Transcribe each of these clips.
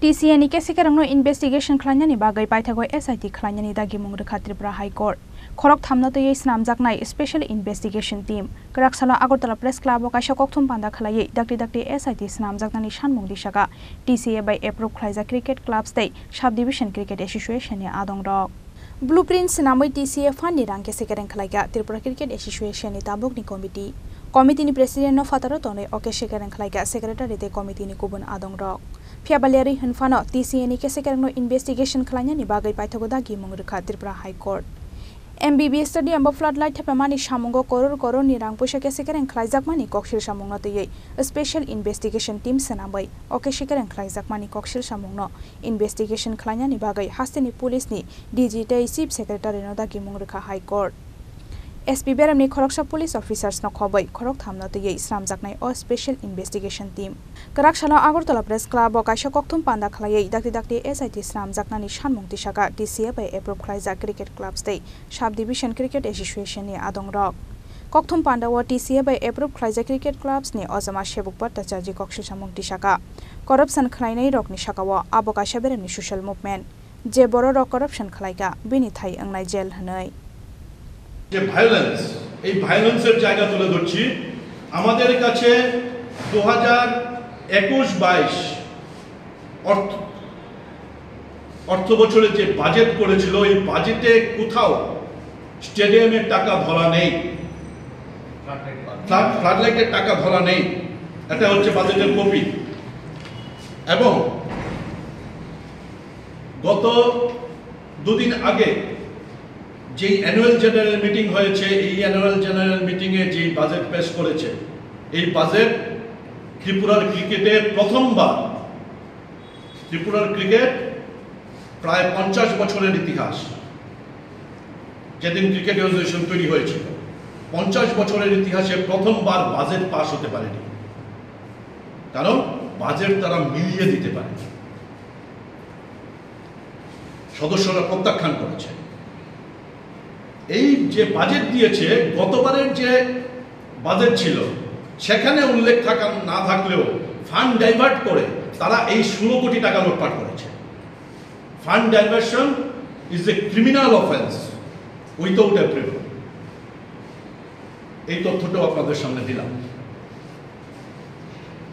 TCAni Kesekerengno investigation Khlainanani Bagwi Paithago SIT Khlainanani Dagimung Rwkha Tripura High Court Khoroktham na toye Swnamjaknai special investigation team Kraksalo Agartala press club Kaisa Kokthum Panda Khlaiwi Dakti SIT Swnamjaknani Sanmung Tisakha TCA by approve Khlaijak cricket club state subdivision cricket association ni Adongrok Blueprint Snamui TCA Fani Rang Kesekereng Khlaiga Tripura Cricket Association ni tabuk ni committee ni president no fataro tone Kesekereng Khlaiga secretary de committee ni kubun Adongrok Fiabaleri Hunfano TCAni Kesekerengno investigation Khlainanani Bagwi Paithago Dagimung Rwkha Tripura High Court MBB Stadium of floodlight Thapamani Shamungo Koror ni Rang Pusha Kesekereng Khaijakmani Kokshil Samungno toye a special investigation team Sanabai Kesekereng Khaijakmani Kokshil Samungno investigation Khlainanani Bagwi Hasteni police ni DG chief secretary no Dagimung Rwkha High Court SP Beramni Khoroktham police officers no khobai Khoroktham na toye Swnamjaknai o special investigation team Kraksalo Agartala press club Kaisa Kokthum Panda Khlaiwi Dakti SIT Swnamjaknani Sanmung Tisakha TCA by approve Khlaijak cricket club state subdivision cricket association ni Adongrok Kokthum Panda wa TCA by approve Khlaijak cricket clubs ni Ozama Shebuk Bhattacharya Kokshil Samung Tisakha corruption Khlainai rok ni Sakawa abo Kaisa Beramni social movement je boro rok corruption Khlaiga bini thai angnai jail hanai যে violence এই ভায়োলেন্সের জায়গা তুলে ধরছি আমাদের কাছে 2021-22 অর্থ বছরে যে বাজেট করেছিল এই বাজেটে কোথাও স্টেডিয়ামের টাকা ধরা নেই ফ্লাডলাইটের টাকা ধরা নেই এটা হচ্ছে বাজেটের কপি এবং গত দুদিন আগে যে অ্যানুয়াল জেনারেল মিটিং হয়েছে এই অ্যানুয়াল জেনারেল মিটিং এ যে বাজেট পেশ করেছে এই বাজেট ত্রিপুরার ক্রিকেটে প্রথমবার ত্রিপুরার ক্রিকেট প্রায় 50 বছরের ইতিহাস যেদিন ক্রিকেট অ্যাসোসিয়েশন তৈরি হয়েছিল 50 বছরের ইতিহাসে প্রথমবার বাজেট পাস হতে পারেনি কারণ বাজেট তারা মিলিয়ে দিতে পারে সদস্যরা প্রত্যাখ্যান করেছে এই যে বাজেট দিয়েছে গতবারের যে বাজেট ছিল সেখানে উল্লেখ থাকা না থাকলেও ফান্ড ডাইভার্ট করে তারা এই 16 কোটি টাকা লুটপাট করেছে fund diversion is a criminal offence without approval এই তথ্যটাও আপনাদের সামনে দিলাম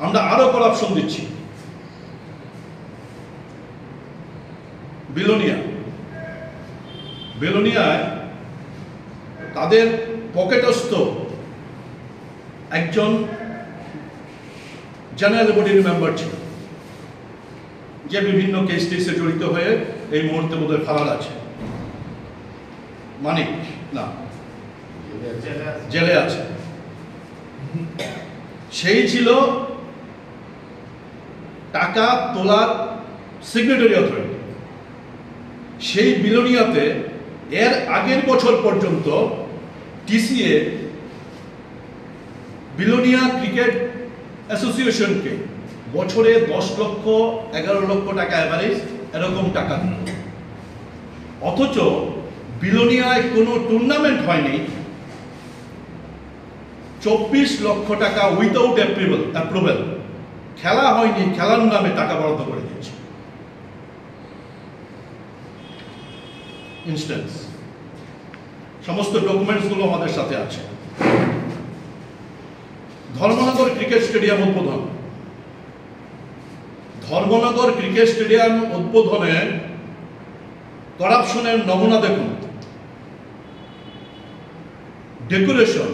আমরা আরো করাপশন দিচ্ছি বেলোনিয়ায় তাদের পকেটস্থ একজন জেনারেল বডির মেম্বার ছিল যে বিভিন্ন কেসে জড়িত হয়ে এই মুহূর্তে বোধহয় ফারার আছে মানিক না জেলে আছে সেই ছিল টাকা তোলার সিগনেটারি অথরিটি সেই বিলোনিয়াতে এর আগের বছর পর্যন্ত TCA বিলোনিয়া ক্রিকেট অ্যাসোসিয়েশনকে বছরে 10 লক্ষ 11 লক্ষ টাকা এভারেজ এরকম টাকা দিত অথচ বিলোনিয়ায় কোনো টুর্নামেন্ট হয়নি 24 লক্ষ টাকা উইদাউট অ্যাপ্রুভাল খেলা হয়নি খেলার নামে টাকা বরাদ্দ করে দিয়েছে ইনস্ট্যান্স সমস্ত ডকুমেন্টস গুলো আমাদের সাথে আছে ধর্মনগর ক্রিকেট স্টেডিয়াম উদ্বোধনে করাপশনের নমুনা দেখুন ডেকোরেশন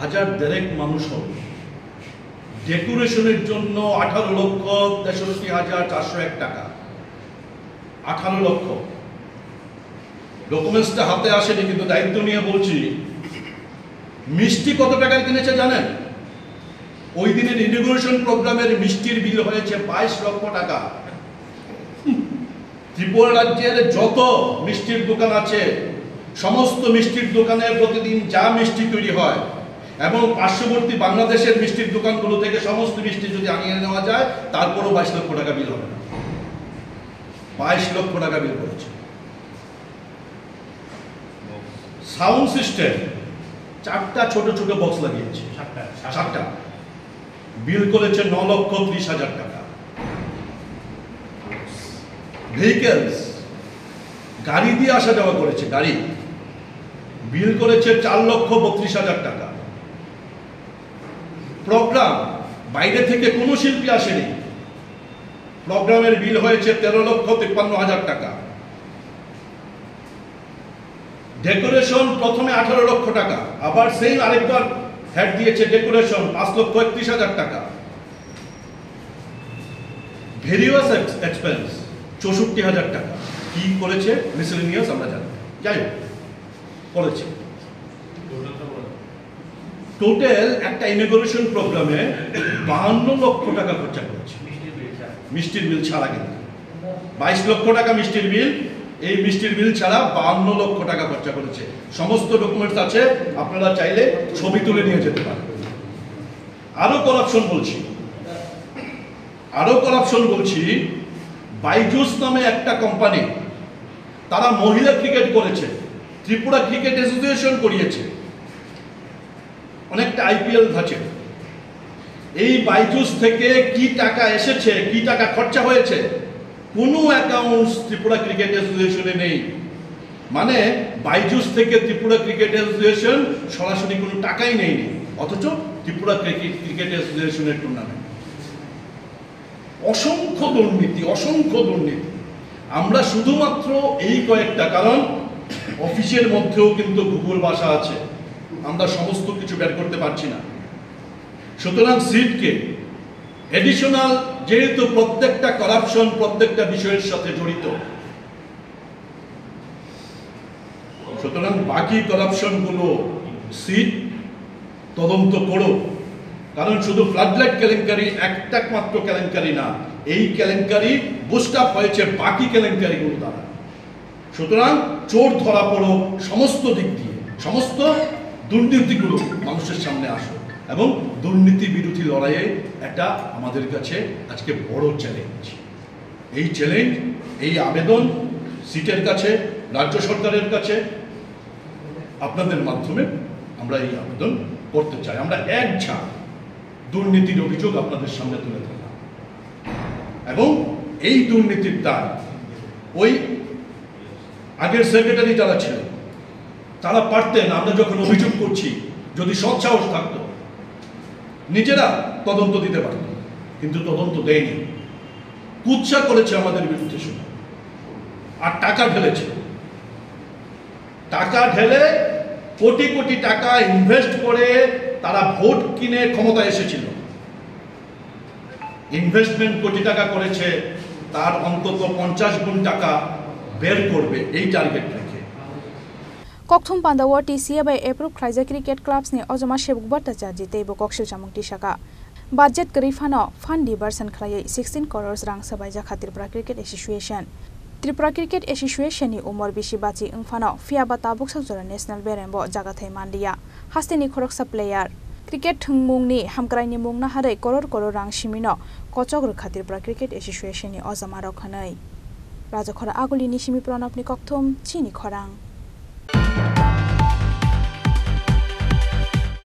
1,500 মানুষ হবে ডেকোরেশনের জন্য 18,63,401 টাকা 18 লক্ষ ডকুমেন্টসটা হাতে আসেনি কিন্তু দায়িত্ব নিয়ে বলছি মিষ্টি কত টাকায় কিনেছে জানেন ওই দিনের ইনগ্রেশন প্রোগ্রামের মিষ্টির বিল হয়েছে 22 লক্ষ টাকা ত্রিপুরা রাজ্যের যত মিষ্টির দোকান আছে সমস্ত মিষ্টির দোকানে প্রতিদিন যা মিষ্টি তৈরি হয় এবং পার্শ্ববর্তী বাংলাদেশের মিষ্টির দোকানগুলো থেকে সমস্ত মিষ্টি যদি আনিয়ে নেওয়া যায় তারপরও 22 লক্ষ টাকা বিল হবে না 22 লক্ষ টাকা বিল করেছে সাউন্ড সিস্টেম 4টা ছোট ছোট বক্স লাগিয়েছে 7টা বিল করেছে 9,30,000 টাকা ভেহিকেলস গাড়ি দিয়ে আসা যাওয়া করেছে, গাড়ি বিল করেছে 4,32,000 টাকা। প্রোগ্রাম বাইরে থেকে কোনো শিল্পী আসেনি, প্রোগ্রামের বিল হয়েছে 13,53,000 টাকা। ডেকোরেশন প্রথমে 18 লক্ষ টাকা, আবার সেই আরেকবার হ্যাড দিয়েছে ডেকোরেশন 5,31,000 টাকা। ভেরিয়াস এক্সপেন্স 64,000 টাকা। কি করেছে মিসেলেনিয়াস আমরা জানি, যাই হোক করেছে। টোটাল একটা ইনঅগারেশন প্রোগ্রামে 52 লক্ষ টাকা খরচা করেছে, মিষ্টির বিল ছাড়া। কিন্তু 22 লক্ষ টাকা মিষ্টির বিল, এই মিষ্টির বিল ছাড়া 52 লক্ষ টাকা খরচা করেছে। সমস্ত ডকুমেন্টস আছে, আপনারা চাইলে ছবি তুলে নিয়ে যেতে পারেন। আরো করাপশন বলছি, বাইজুস নামে একটা কোম্পানি, তারা মহিলা ক্রিকেট করেছে, ত্রিপুরা ক্রিকেট অ্যাসোসিয়েশন করিয়েছে, অনেকটা আইপিএল ধাঁচে। এই বাইজুস থেকে কি টাকা এসেছে, কি টাকা খরচা হয়েছে, কোনো অ্যাকাউন্টস ত্রিপুরা ক্রিকেট অ্যাসোসিয়েশনে নেই। মানে বাইজুস থেকে ত্রিপুরা ক্রিকেট অ্যাসোসিয়েশন সরাসরি কোনো টাকাই নেয়নি, অথচ ত্রিপুরা ক্রিকেট অ্যাসোসিয়েশনের টুর্নামেন্ট। অসংখ্য দুর্নীতি। আমরা শুধুমাত্র এই কয়েকটা, কারণ অফিসের মধ্যেও কিন্তু ভূগোল ভাষা আছে, আমরা সমস্ত কিছু বের করতে পারছি না। সুতরাং সিটকে এডিশনাল, যেহেতু প্রত্যেকটা করাপশন প্রত্যেকটা বিষয়ের সাথে জড়িত, সুতরাং বাকি করাপশন গুলো সিট তদন্ত করো। কারণ শুধু ফ্লাডলাইট কেলেঙ্কারি একটা মাত্র কেলেঙ্কারি না, এই কেলেঙ্কারি বুস্ট আপ হয়েছে বাকি কেলেঙ্কারিগুলো দ্বারা। সুতরাং চোর ধরা পড়ো সমস্ত দিক দিয়ে, সমস্ত দুর্নীতিগুলো মানুষের সামনে আসো, এবং দুর্নীতি বিরোধী লড়াইয়ে এটা আমাদের কাছে আজকে বড় চ্যালেঞ্জ। এই চ্যালেঞ্জ, এই আবেদন সিটের কাছে, রাজ্য সরকারের কাছে, আপনাদের মাধ্যমে আমরা এই আবেদন করতে চাই। আমরা এক ঝাঁক দুর্নীতির অভিযোগ আপনাদের সামনে তুলে ধরলাম, এবং এই দুর্নীতির দায় ওই আগের সেক্রেটারি যারা ছিল তারা পারতেন, আমরা যখন অভিযোগ করছি, যদি সৎসাহস থাকতো নিজেরা তদন্ত দিতে পারত, কিন্তু তদন্ত দেয়নি, কুৎসা করেছে আমাদের বিরুদ্ধে শুনে, আর টাকা ঢেলেছে। টাকা ঢেলে কোটি কোটি টাকা ইনভেস্ট করে তারা ভোট কিনে ক্ষমতা এসেছিল। ইনভেস্টমেন্ট কোটি টাকা করেছে, তার অন্তত 50 গুণ টাকা বের করবে এই টার্গেট রেখে। Kokthum Panda war TCA by approve Khlaijak cricket clubs ni ojoma shebuk barta charji teibo kokshil chamung Tisakha. Budget garifano fund diversion khlai 16 crores rang sabai jakha Tripura Cricket Association. Tripura Cricket Association ni umor bishi bachi ingfano fiaba tabuk sakjora national berembo jagathai mandia. Hasteni Khoroktham player cricket thungmung ni hamkrai ni mungna harai koror rang shimino kochok Rwkha Tripura Cricket Association ni ojoma rokhanai. Raja khora aguli ni shimi pranab ni Kokthum chini khorang.